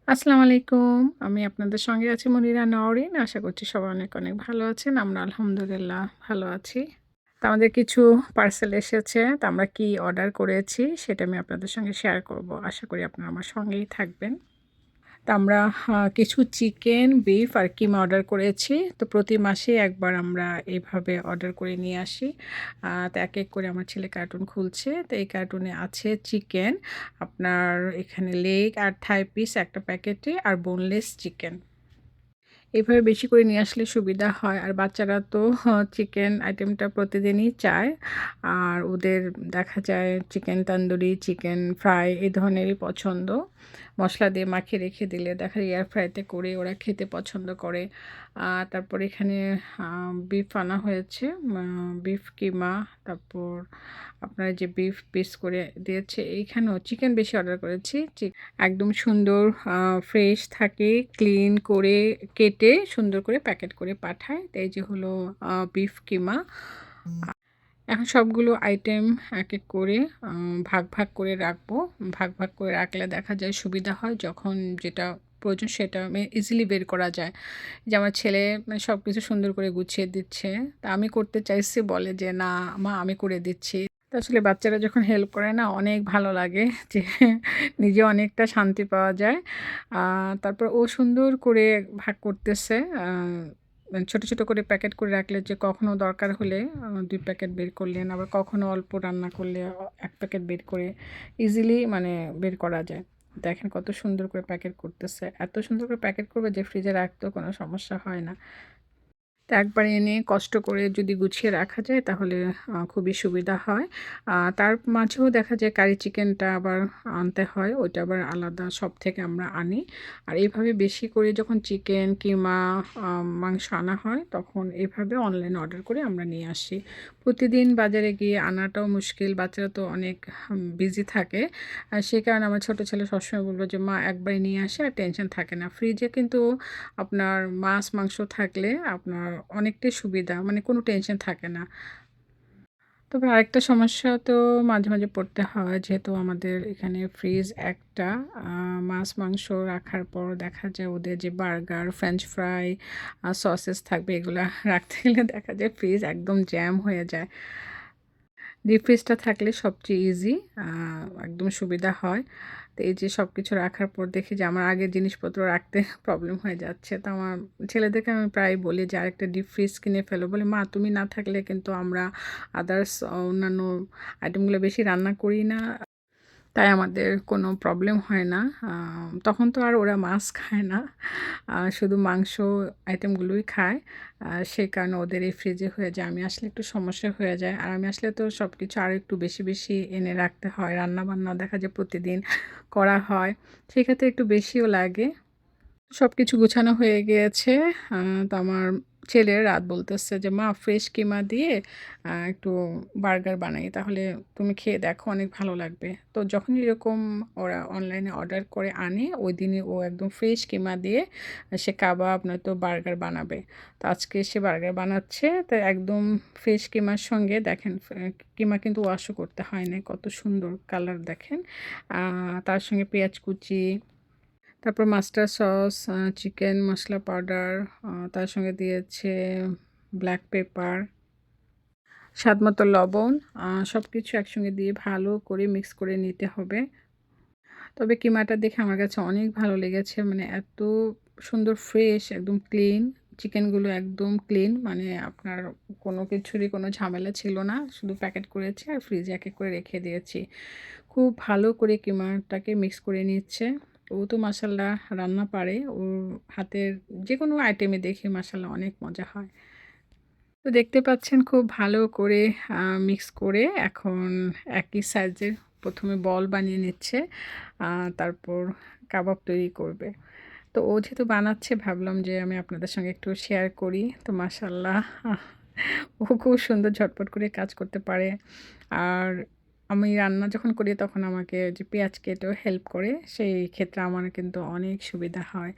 আসসালামু আলাইকুম। আমি আপনাদের সঙ্গে আছি মনিরা নওরিন। আশা করছি সবাই অনেক, অনেক ভালো আছেন। আমরা আলহামদুলিল্লাহ ভালো আছি। তো আমাদের কিছু পার্সেল এসেছে। তো আমরা কি অর্ডার করেছি সেটা আমি আপনাদের সঙ্গে শেয়ার করব। আশা করি আপনারা আমার সঙ্গেই থাকবেন। তো আমরা কিছু চিকেন, বিফ আর কিমা অর্ডার করেছি। তো প্রতি মাসে একবার আমরা এভাবে অর্ডার করে নিয়ে আসি। তো এক, এক করে আমার ছেলে কার্টুন খুলছে। তো এই কার্টুনে আছে চিকেন, আপনার এখানে লেগ আর থাই পিস একটা প্যাকেটে আর বোনলেস চিকেন। এভাবে বেশি করে নিয়ে আসলে সুবিধা হয়। আর বাচ্চারা তো চিকেন আইটেমটা প্রতিদিনই চায়। আর ওদের দেখা যায় চিকেন তান্দুরি, চিকেন ফ্রাই এই ধরনেরই পছন্দ। মসলা দিয়ে মাখিয়ে রেখে দিলে দেখা যায় এয়ার ফ্রাইতে করে ওরা খেতে পছন্দ করে। তারপর এখানে বিফ আনা হয়েছে। বিফ কিমা, তারপর আপনার যে বিফ পিস করে দিয়েছে। এইখানেও চিকেন বেশি অর্ডার করেছি। একদম সুন্দর ফ্রেশ থাকে, ক্লিন করে কেটে সুন্দর করে প্যাকেট করে পাঠায়। তো এই যে হলো বিফ কিমা। এখন সবগুলো আইটেম এক, এক করে ভাগ, ভাগ করে রাখবো। ভাগ, ভাগ করে রাখলে দেখা যায় সুবিধা হয় যখন যেটা প্রয়োজন সেটা ইজিলি বের করা যায়। যে আমার ছেলে মানে সবকিছু সুন্দর করে গুছিয়ে দিচ্ছে। তা আমি করতে চাইছি বলে যে, "না মা আমি করে দিচ্ছি।" তো আসলে বাচ্চারা যখন হেল্প করে না অনেক ভালো লাগে যে নিজে অনেকটা শান্তি পাওয়া যায়। আ তারপর ও সুন্দর করে ভাগ করতেছে। মানে ছোট, ছোট করে প্যাকেট করে রাখলে যে কখনো দরকার হলে ২ প্যাকেট বের করলেন। আবার কখনো অল্প রান্না করলে ১ প্যাকেট বের করে ইজিলি মানে বের করা যায়। দেখেন কত সুন্দর করে প্যাকেট করতেছে। এত সুন্দর করে প্যাকেট করবে যে ফ্রিজে রাখতেও কোনো সমস্যা হয় না। তো একবারে এনে কষ্ট করে যদি গুছিয়ে রাখা যায় তাহলে খুবই সুবিধা হয়। তার মাঝেও দেখা যায় কারি চিকেনটা আবার আনতে হয়। ওইটা আবার আলাদা শপ থেকে আমরা আনি। আর এইভাবে বেশি করে যখন চিকেন কিমা মাংস আনা হয় তখন এভাবে অনলাইনে অর্ডার করে আমরা নিয়ে আসি। প্রতিদিন বাজারে গিয়ে আনাটাও মুশকিল। বাচ্চারা তো অনেক বিজি থাকে। সে কারণে আমার ছোট ছেলে সবসময় বলব যে, "মা একবারে নিয়ে আসি আর টেনশন থাকে না।" ফ্রিজে কিন্তু আপনার মাছ, মাংস থাকলে আপনার অনেকটাই সুবিধা। মানে কোনো টেনশন থাকে না। তবে আরেকটা সমস্যা তো মাঝে, মাঝে পড়তে হয়। যেহেতু আমাদের এখানে ফ্রিজ একটা আ মাছ, মাংস রাখার পর দেখা যায় ওদের যে বার্গার, ফ্রেঞ্চ ফ্রাই, সসেস থাকবে এগুলা রাখতে গেলে দেখা যায় ফ্রিজ একদম জ্যাম হয়ে যায়। ডিপ ফ্রিজটা থাকলে সবচেয়ে ইজি আ একদম সুবিধা হয়। তো এই যে সবকিছু রাখার পর দেখি যে আমার আগের জিনিসপত্র রাখতে প্রবলেম হয়ে যাচ্ছে। তো আমার ছেলেদেরকে আমি প্রায় বলি যে, "আরেকটা ডিপ ফ্রিজ কিনে ফেলো।" বলে, "মা তুমি না থাকলে কিন্তু আমরা আদার্স অন্যান্য আইটেমগুলো বেশি রান্না করি না। তাই আমাদের কোনো প্রবলেম হয় না।" তখন তো আর ওরা মাছ খায় না। শুধু মাংস আইটেমগুলোই খায়। সে কারণে ওদের এই ফ্রিজে হয়ে যায়। আমি আসলে একটু সমস্যা হয়ে যায়। আর আমি আসলে তো সবকিছু আরো একটু বেশি, বেশি এনে রাখতে হয়। রান্নাবান্নাও দেখা যায় প্রতিদিন করা হয়। সেক্ষেত্রে একটু বেশিও লাগে। সবকিছু গুছানো হয়ে গিয়েছে। আ তো আমার ছেলে রাত বলতেছে যে, "মা ফ্রেশ কিমা দিয়ে একটু বার্গার বানাই। তাহলে তুমি খেয়ে দেখো অনেক ভালো লাগবে।" তো যখনই এরকম ওরা অনলাইনে অর্ডার করে আনে, ওইদিনই ও একদম ফ্রেশ কিমা দিয়ে সে কাবাব নয়তো বার্গার বানাবে। তো আজকে সে বার্গার বানাচ্ছে। তো একদম ফ্রেশ কিমার সঙ্গে দেখেন কিমা কিন্তু ওয়াশও করতে হয় নাই। কত সুন্দর কালার দেখেন। আ তার সঙ্গে পেঁয়াজ কুচি, তারপর মাস্টার্ড সস, চিকেন মসলা পাউডার, তার সঙ্গে দিয়েছে ব্লাক পেপার, স্বাদমতো লবণ, সবকিছু একসঙ্গে দিয়ে ভালো করে মিক্স করে নিতে হবে। তবে কিমাটা দেখে আমার কাছে অনেক ভালো লেগেছে। মানে এত সুন্দর ফ্রেশ একদম ক্লিন। চিকেনগুলো একদম ক্লিন। মানে আপনার কোনো কিছুরই কোনো ঝামেলা ছিল না। শুধু প্যাকেট করেছি আর ফ্রিজে এক, এক করে রেখে দিয়েছি। খুব ভালো করে কিমাটাকে মিক্স করে নিচ্ছে। ও তো মাশাআল্লাহ রান্না পারে। ওর হাতের যেকোনো আইটেমে দেখি মাশাআল্লাহ অনেক মজা হয়। তো দেখতে পাচ্ছেন খুব ভালো করে আ মিক্স করে এখন একই সাইজের ১ম এ বল বানিয়ে নিচ্ছে। আ তারপর কাবাব তৈরি করবে। তো ও যেহেতু বানাচ্ছে ভাবলাম যে আমি আপনাদের সঙ্গে একটু শেয়ার করি। তো মাশাআল্লাহ ও খুব সুন্দর ঝটপট করে কাজ করতে পারে। আর আমি রান্না যখন করি তখন আমাকে যে পেঁয়াজ কেটেও হেল্প করে। সেই ক্ষেত্রে আমার কিন্তু অনেক সুবিধা হয়।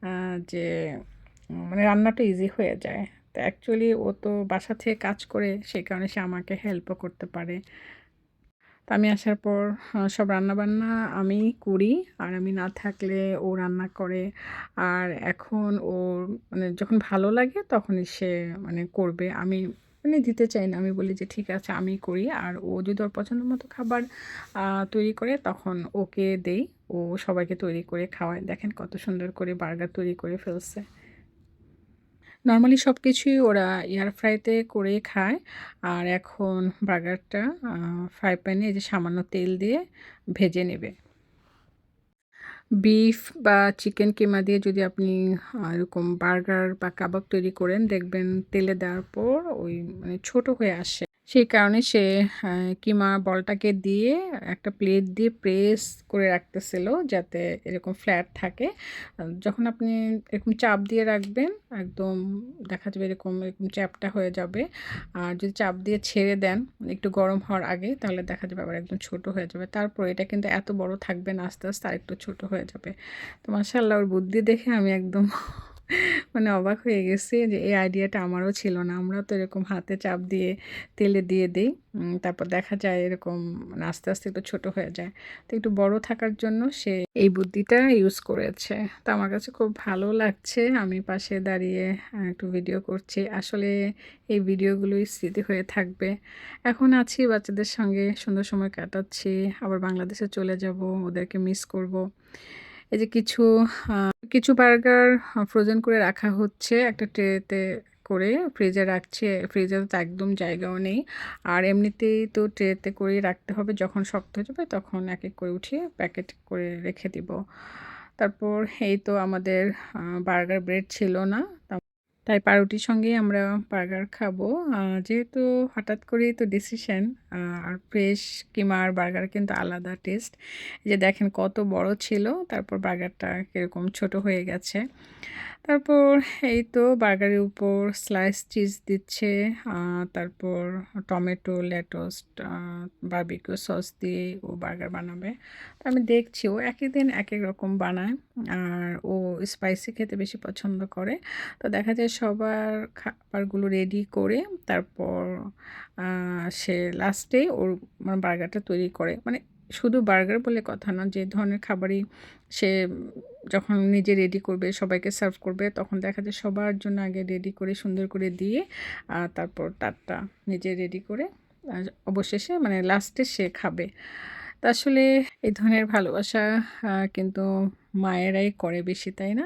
আ যে মানে রান্নাটা ইজি হয়ে যায়। তো অ্যাকচুয়ালি ও তো বাসা থেকে কাজ করে সেই কারণে সে আমাকে হেল্পও করতে পারে। তো আমি আসার পর সব রান্নাবান্না আমিই করি। আর আমি না থাকলে ও রান্না করে। আর এখন ওর মানে যখন ভালো লাগে তখনই সে মানে করবে। আমি মানে দিতে চাই না। আমি বলি যে, "ঠিক আছে আমিই করি।" আর ও যদি ওর পছন্দ মতো খাবার তৈরি করে তখন ওকে দেই। ও সবাইকে তৈরি করে খাওয়ায়। দেখেন কত সুন্দর করে বার্গার তৈরি করে ফেলছে। নরমালি সবকিছুই ওরা এয়ার ফ্রাইতে করে খায়। আর এখন বার্গারটা আ ফ্রাই প্যানে এই যে সামান্য তেল দিয়ে ভেজে নেবে। বিফ বা চিকেন কিমা দিয়ে যদি আপনি এরকম বার্গার বা কাবাব তৈরি করেন, দেখবেন তেলে দেওয়ার পর ওই মানে ছোট হয়ে আসে। সেই কারণে সে কিমা বলটাকে দিয়ে একটা প্লেট দিয়ে প্রেস করে রাখতেছিল যাতে এরকম ফ্ল্যাট থাকে। যখন আপনি এরকম চাপ দিয়ে রাখবেন, একদম দেখা যাবে এরকম চ্যাপ্টা হয়ে যাবে। আর যদি চাপ দিয়ে ছেড়ে দেন একটু গরম হওয়ার আগে, তাহলে দেখা যাবে আবার একদম ছোট হয়ে যাবে। তারপর এটা কিন্তু এত বড় থাকবে না, আস্তে, আস্তে আরেকটু ছোট হয়ে যাবে। তো মাশাআল্লাহ ওর বুদ্ধি দেখে আমি একদম মানে অবাক হয়ে গেছি যে এই আইডিয়াটা আমারও ছিল না। আমরা তো এরকম হাতে চাপ দিয়ে তেলে দিয়ে দেই। তারপর দেখা যায় এরকম মানে আস্তে, আস্তে একটু ছোট হয়ে যায়। তো একটু বড় থাকার জন্য সে এই বুদ্ধিটা ইউজ করেছে। তো আমার কাছে খুব ভালো লাগছে। আমি পাশে দাঁড়িয়ে একটু ভিডিও করছি। আসলে এই ভিডিওগুলোই স্মৃতি হয়ে থাকবে। এখন আছি বাচ্চাদের সঙ্গে সুন্দর সময় কাটাচ্ছি। আবার বাংলাদেশে চলে যাব। ওদেরকে মিস করব। এই যে আ কিছু বার্গার ফ্রোজেন করে রাখা হচ্ছে একটা ট্রেতে করে ফ্রিজে রাখছি। ফ্রিজে তো একদম জায়গাও নেই। আর এমনিতেই তো ট্রেতে করেই রাখতে হবে। যখন শক্ত হয়ে যাবে তখন এক, এক করে উঠিয়ে প্যাকেট করে রেখে দিব। তারপর এই তো আমাদের বার্গার ব্রেড ছিল না। তাই পাউরুটির সঙ্গেই আমরা বার্গার খাবো। যেহেতু হঠাৎ করেই তো ডিসিশন আর ফ্রেশ কিমা আর বার্গার কিন্তু আলাদা টেস্ট। এই যে দেখেন কত বড় ছিল, তারপর বার্গারটা কিরকম ছোট হয়ে গেছে। তারপর এই তো বার্গারের উপর স্লাইস চিজ দিচ্ছে। আ তারপর টমেটো, লেটুস, বারবিকিউ সস দিয়ে ও বার্গার বানাবে। তো আমি দেখছি ও একেক দিন একেক রকম বানায়। আর ও স্পাইসি খেতে বেশি পছন্দ করে। তো দেখা যায় সবার খাবারগুলো রেডি করে তারপর আ সে লাস্টে ওর মানে বার্গারটা তৈরি করে। মানে শুধু বার্গার বলে কথা না, যে ধরনের খাবারই সে যখন নিজে রেডি করবে, সবাইকে সার্ভ করবে, তখন দেখা যায় সবার জন্য আগে রেডি করে সুন্দর করে দিয়ে তারপর তারটা নিজে রেডি করে অবশেষে মানে লাস্টে সে খাবে। তো আসলে এই ধরনের ভালোবাসা কিন্তু মায়েরাই করে বেশি, তাই না?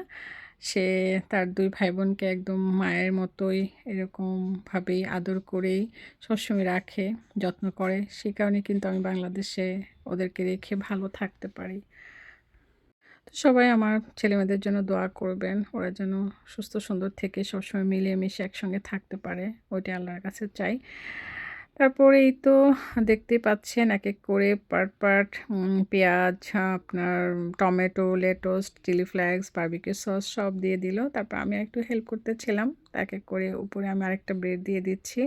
সে তার ২ ভাই-বোনকে একদম মায়ের মতোই এরকমভাবেই আদর করেই সবসময় রাখে, যত্ন করে। সে কারণে কিন্তু আমি বাংলাদেশে ওদেরকে রেখে ভালো থাকতে পারি। তো সবাই আমার ছেলেমেয়েদের জন্য দোয়া করবেন। ওরা যেন সুস্থ সুন্দর থেকে সবসময় মিলিয়ে মিশে একসঙ্গে থাকতে পারে। ওইটাই আল্লাহর কাছে চাই। তারপরে এই তো দেখতেই পাচ্ছেন একেক করে পার্ট, পার্ট পেঁয়াজ, আপনার tomato, lettuce, chilli flakes, barbecue sauce সব দিয়ে দিল। তারপর আমি একটু হেল্প করতেছিলাম। একেক করে উপরে আমি আরেকটা ব্রেড দিয়ে দিচ্ছি।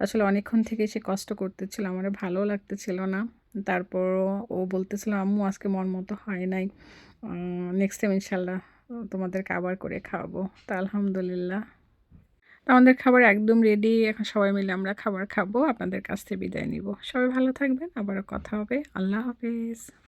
আসলে অনেকক্ষণ থেকে সে কষ্ট করতেছিল। আমারও ভালো লাগতেছিল না। তারপরও ও বলতেছিল, "আম্মু আজকে মন মতো হয় নাই। আ নেক্সট টাইম ইনশাআল্লাহ তোমাদেরকে আবার করে খাওয়াবো।" তো আলহামদুলিল্লাহ। তো আমাদের খাবার একদম রেডি। এখন সবাই মিলে আমরা খাবার খাবো। আপনাদের কাছ থেকে বিদায় নিব। সবাই ভালো থাকবেন। আবারও কথা হবে। আল্লাহ হাফেজ।